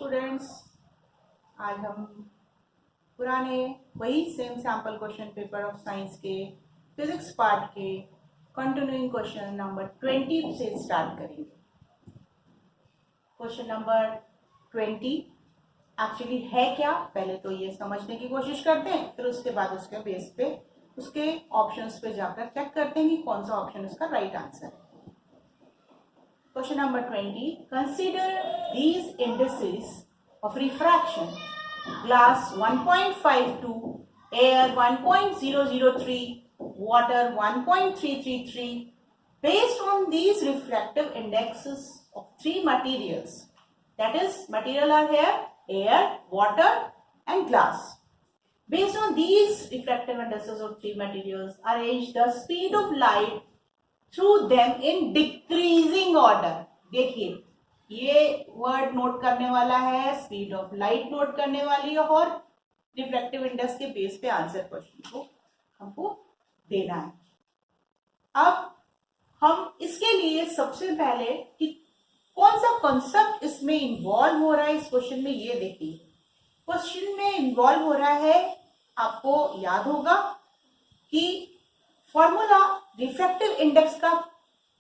Students, आज हम पुराने वही same sample question paper of science के फिजिक्स पार्ट के कंटिन्यूइंग क्वेश्चन नंबर 20 से स्टार्ट करेंगे। क्वेश्चन नंबर 20 एक्चुअली है क्या, पहले तो ये समझने की कोशिश करते हैं, फिर उसके बाद उसके बेस पे उसके ऑप्शंस पे जाकर चेक करते हैं कि कौन सा ऑप्शन उसका राइट आंसर है। Question number 20. Consider these indices of refraction. Glass 1.52, air 1.003, water 1.333. Based on these refractive indexes of three materials, that is, material are here, air, water and glass. Based on these refractive indices of three materials, arrange the speed of light through them in decreasing order. देखिए, ये word note करने वाला है, speed of light note करने वाली है और refractive index के बेस पे आंसर क्वेश्चन को हमको देना है। अब हम इसके लिए सबसे पहले कि कौन सा कॉन्सेप्ट इसमें इन्वॉल्व हो रहा है इस क्वेश्चन में, ये देखिए। क्वेश्चन में इन्वॉल्व हो रहा है, आपको याद होगा कि फॉर्मूला रिफ्रैक्टिव इंडेक्स का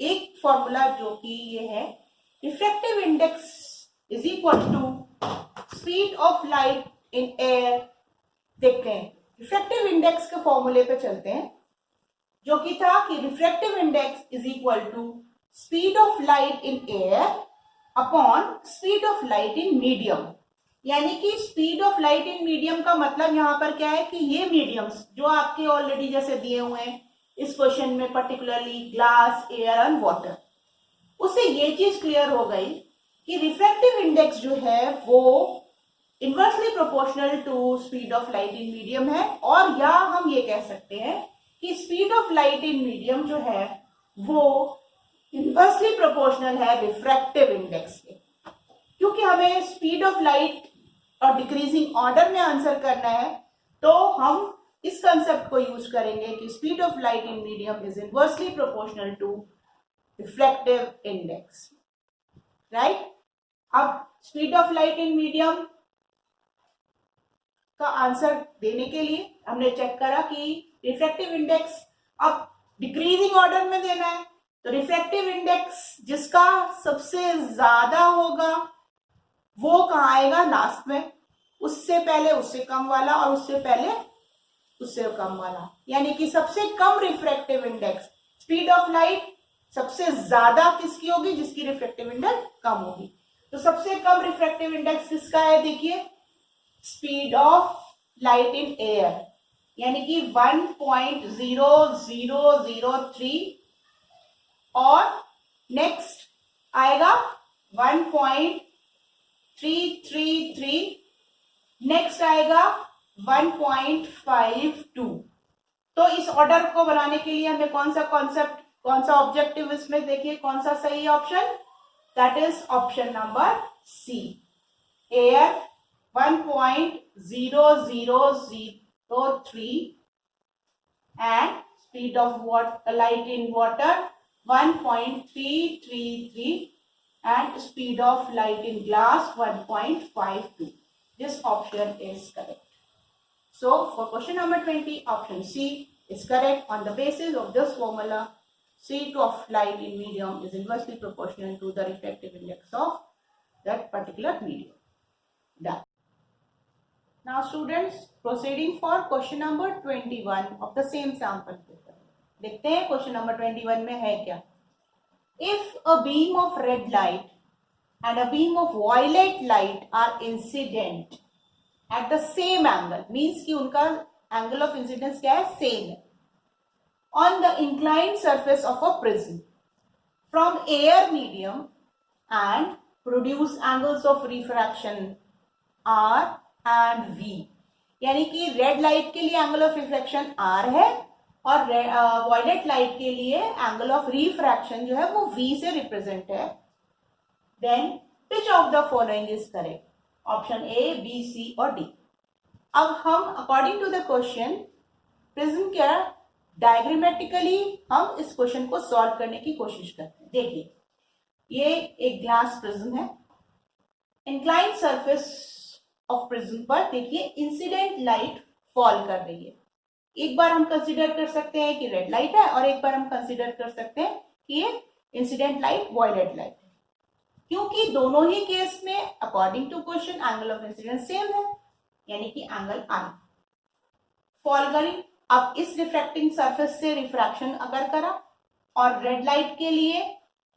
एक फॉर्मूला जो कि ये है, refractive index is equal to speed of light in air. देखते हैं, रिफ्रैक्टिव इंडेक्स के फॉर्मूले पे चलते हैं, जो कि था कि refractive index is equal to speed of light in air upon speed of light in medium. यानी कि speed of light in medium का मतलब यहां पर क्या है कि ये मीडियम्स जो आपके ऑलरेडी जैसे दिए हुए हैं इस क्वेश्चन में, particularly glass, air and water, उससे ये चीज क्लियर हो गई कि रिफ्रैक्टिव इंडेक्स जो है वो inversely proportional to speed of light in medium है, और या हम ये कह सकते हैं कि speed of light in medium जो है वो इनवर्सली प्रोपोर्शनल है रिफ्रैक्टिव इंडेक्स के। क्योंकि हमें स्पीड ऑफ लाइट और डिक्रीजिंग ऑर्डर में आंसर करना है, तो हम इस कंसेप्ट को यूज करेंगे कि speed of light in medium is inversely proportional to reflective index, right. अब speed of light in medium का आंसर देने के लिए हमने चेक करा कि रिफ्रैक्टिव इंडेक्स अब डिक्रीजिंग ऑर्डर में देना है, तो रिफ्रैक्टिव इंडेक्स जिसका सबसे ज्यादा होगा वो कहाँ आएगा, लास्ट में, उससे पहले उससे कम वाला और उससे पहले उससे कम वाला। यानी कि सबसे कम refractive index, speed of light सबसे ज्यादा किसकी होगी, जिसकी रिफ्रैक्टिव इंडेक्स कम होगी। तो सबसे कम रिफ्रैक्टिव इंडेक्स किसका है, देखिए, speed of light in air, यानी कि 1.0003, और नेक्स्ट आएगा 1.333, नेक्स्ट आएगा 1.52। तो इस ऑर्डर को बनाने के लिए हमें कौन सा कॉन्सेप्ट, कौन सा ऑब्जेक्टिव इसमें, देखिए कौन सा सही option, that is option number C, air 1.0003 and speed of light in water 1.333 and speed of light in glass 1.52. This option is correct. So for question number 20, option C is correct. On the basis of this formula, speed of light in medium is inversely proportional to the refractive index of that particular medium. Done. Now students, proceeding for question number 21 of the same sample paper. देखते हैं question number 21 में है क्या। If a beam of red light and a beam of violet light are incident at the same angle, means कि उनका angle of incidence क्या है, same है, on the inclined surface of a prism from air medium and produce angles of refraction R and V। यानी कि red light के लिए angle of reflection R है और वॉयलेट लाइट के लिए एंगल ऑफ रिफ्रैक्शन जो है वो V से रिप्रेजेंट है। Then which of the following is correct, option A, B, C और डी। अब हम according to the question prism क्या डायग्रामेटिकली हम इस क्वेश्चन को सॉल्व करने की कोशिश करते हैं। देखिए, ये एक ग्लास प्रिज्म है इंक्लाइंड सरफेस ऑफ प्रिज्म पर देखिए इंसिडेंट लाइट फॉल कर रही है। एक बार हम कंसिडर कर सकते हैं कि रेड लाइट है और एक बार हम कंसिडर कर सकते हैं कि ये इंसिडेंट लाइट वॉयलेट लाइट है, क्योंकि दोनों ही केस में according to question angle of incidence same है, यानी कि एंगल आई फॉल करी। अब इस रिफ्रैक्टिंग सरफेस से रिफ्रैक्शन अगर करा और रेड लाइट के लिए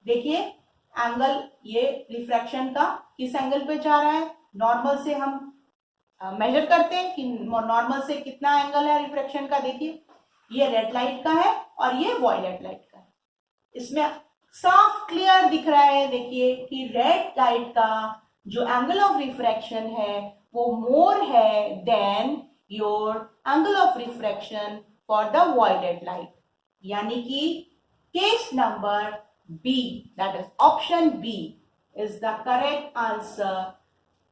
देखिए एंगल ये रिफ्रैक्शन का किस एंगल पे जा रहा है, नॉर्मल से हम मेजर करते हैं कि नॉर्मल से कितना एंगल है रिफ्रैक्शन का। देखिए ये रेड लाइट का है और ये वॉयलेट लाइट का है। इसमें साफ क्लियर दिख रहा है देखिए कि रेड लाइट का जो एंगल ऑफ रिफ्रैक्शन है वो मोर है than your angle of refraction for the violet light, यानी कि case number B, that is option B is the correct answer.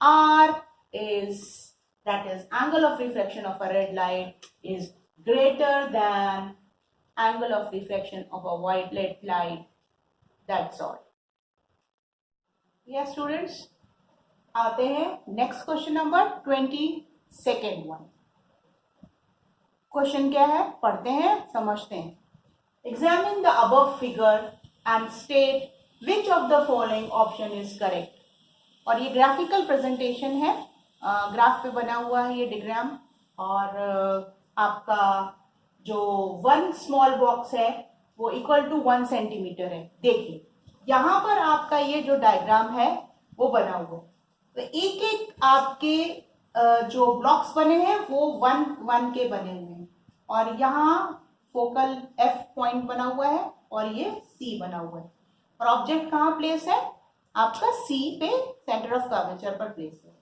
R is, that is angle of refraction of a red light is greater than angle of refraction of a violet light. That's all. Yes students, आते हैं next question number 22nd one. Question क्या है पढ़ते हैं समझते हैं। Examine the above figure and state which of the following option is correct. और ये ग्राफिकल प्रेजेंटेशन है, ग्राफ पे बना हुआ है ये डिग्राम, और आपका जो वन स्मॉल बॉक्स है वो इक्वल टू 1 सेंटीमीटर है। देखिए यहाँ पर आपका ये जो डायग्राम है वो बना हुआ है, तो एक एक आपके जो ब्लॉक्स बने हैं वो 1 के बने हुए हैं, और यहाँ फोकल F पॉइंट बना हुआ है और ये C बना हुआ है, और ऑब्जेक्ट कहाँ प्लेस है आपका C पे सेंटर ऑफ कर्वेचर पर प्लेस है।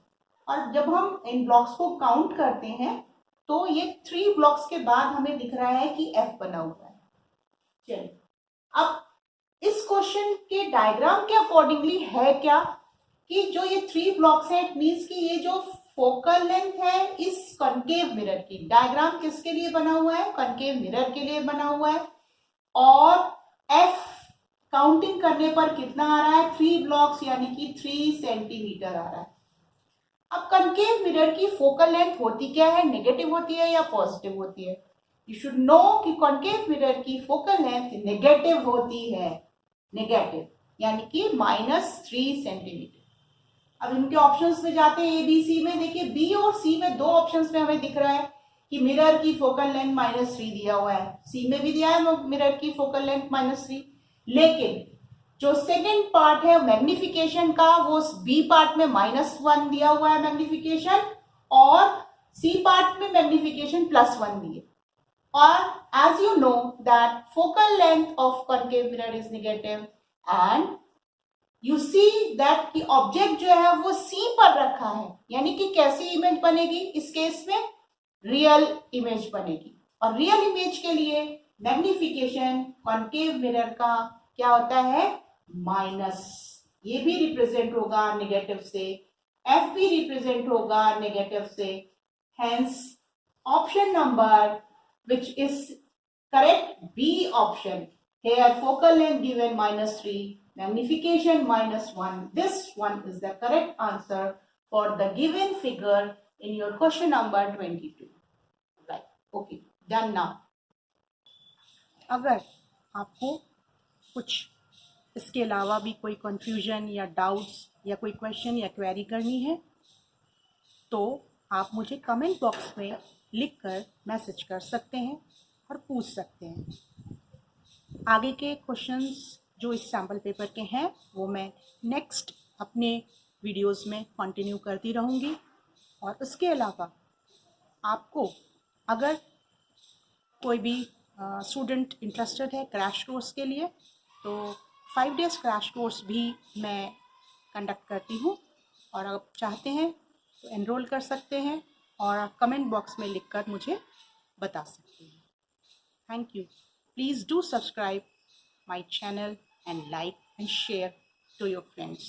और जब हम इन ब्लॉक्स को काउंट करते हैं तो ये 3 ब्लॉक्स के बाद हमें दिख रहा है कि F बना हुआ है। चलिए अब इस क्वेश्चन के डायग्राम के अकॉर्डिंगली है क्या कि जो ये 3 ब्लॉक्स है इट मीन्स कि ये जो फोकल लेंथ है इस कॉनकेव मिरर की, डायग्राम किसके लिए बना हुआ है कॉनकेव मिरर के लिए बना हुआ है, और F काउंटिंग करने पर कितना आ रहा है 3 ब्लॉक्स यानी कि 3 सेंटीमीटर आ रहा है। अब कॉनकेव मिरर की फोकल लेंथ होती क्या है, नेगेटिव होती है या पॉजिटिव होती है? यू शुड नो कि कॉनकेव मिरर की फोकल लेंथ नेगेटिव होती है, नेगेटिव यानी कि -3 सेंटीमीटर। अब इनके ऑप्शंस में जाते हैं ए बी सी में। देखिए बी और सी में 2 ऑप्शंस में हमें दिख रहा है कि मिरर की फोकल लेंथ -3 दिया हुआ है, सी में भी दिया है मिरर की फोकल लेंथ -3, लेकिन जो सेकेंड पार्ट है मैग्निफिकेशन का वो बी पार्ट में -1 दिया हुआ है मैग्निफिकेशन, और सी पार्ट में मैग्निफिकेशन +1 दिए। और as you know that focal length of concave mirror is negative and you see that कि ऑब्जेक्ट जो है वो सी पर रखा है, यानी कि कैसी इमेज बनेगी इस केस में रियल इमेज बनेगी, और रियल इमेज के लिए मैग्निफिकेशन कॉनकेव मिरर का क्या होता है माइनस, ये भी रिप्रेजेंट होगा नेगेटिव से, एफ भी रिप्रेजेंट होगा नेगेटिव से। Hence option number which is correct B option, here focal length given -3, magnification -1, this one is the correct answer for the given figure in your question number 22. Right, okay, done now. अगर आपको कुछ इसके अलावा भी कोई confusion या doubts या कोई क्वेश्चन या क्वेरी करनी है तो आप मुझे कमेंट बॉक्स में लिखकर मैसेज कर सकते हैं और पूछ सकते हैं। आगे के क्वेश्चंस जो इस सैम्पल पेपर के हैं वो मैं नेक्स्ट अपने वीडियोस में कंटिन्यू करती रहूँगी। और उसके अलावा आपको अगर कोई भी स्टूडेंट इंटरेस्टेड है क्रैश कोर्स के लिए तो 5 डेज़ क्रैश कोर्स भी मैं कंडक्ट करती हूँ, और आप चाहते हैं तो एनरोल कर सकते हैं और कमेंट बॉक्स में लिखकर मुझे बता सकते हैं। Thank you. Please do subscribe my channel and like and share to your friends.